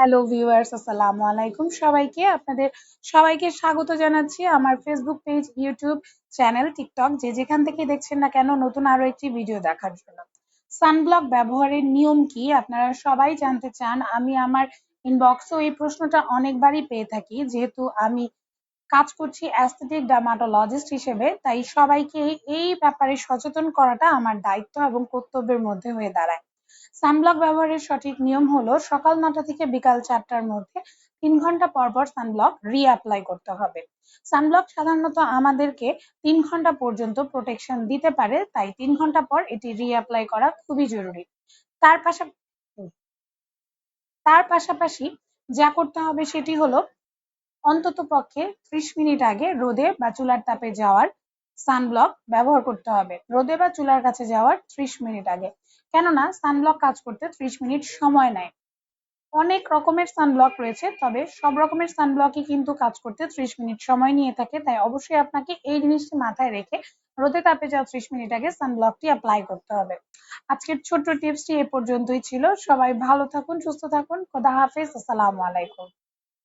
Hello viewers, আসসালামু আলাইকুম সবাইকে। আপনাদের সবাইকে স্বাগত জানাচ্ছি আমার Facebook page, YouTube channel, TikTok যে যেখান থেকে দেখছেন না কেন নতুন আরো একটি ভিডিও দেখার জন্য। সানব্লক ব্যবহারের নিয়ম কি আপনারা সবাই জানতে চান। আমি আমার ইনবক্সেও এই প্রশ্নটা অনেকবারই পেয়ে থাকি, যেহেতু আমি কাজ করছি অ্যাস্থেটিক ডার্মাটোলজিস্ট হিসেবে, তাই সবাইকে এই ব্যাপারে সচেতন করাটা আমার দায়িত্ব এবং কর্তব্যের মধ্যে হয়ে দাঁড়ায়। সানব্লক ব্যবহারের সঠিক নিয়ম হলো সকাল ৯টা থেকে বিকাল ৪টার মধ্যে ৩ ঘন্টা পর পর সানব্লক রিঅ্যাপ্লাই করতে হবে। সানব্লক সাধারণত আমাদেরকে ৩ ঘন্টা পর্যন্ত প্রোটেকশন দিতে পারে, তাই ৩ ঘন্টা পর এটি রিঅ্যাপ্লাই করা খুবই জরুরি। তার পাশাপাশি তার পাশাপাশি যা করতে হবে সেটি হলো অন্ততপক্ষে ৩০ মিনিট আগে রোদে বা চুলার তাপে যাওয়ার সানব্লক ব্যবহার করতে হবে। রোদে বা চুলার কাছে যাওয়ার ৩০ মিনিট আগে। কেননা সানব্লক কাজ করতে ৩০ মিনিট সময় নেয়। অনেক রকমের সানব্লক রয়েছে, তবে সব রকমের সানব্লকই কিন্তু কাজ করতে ৩০ মিনিট সময় নিয়ে থাকে। তাই অবশ্যই আপনাকে এই জিনিসটি মাথায় রেখে রোদে তাপে যাওয়ার ৩০ মিনিট আগে সানব্লকটি অ্যাপ্লাই করতে হবে। আজকের ছোট্ট টিপসটি এ পর্যন্তই ছিল। সবাই ভালো থাকুন, সুস্থ থাকুন। খোদা হাফেজ। আসসালামু আলাইকুম।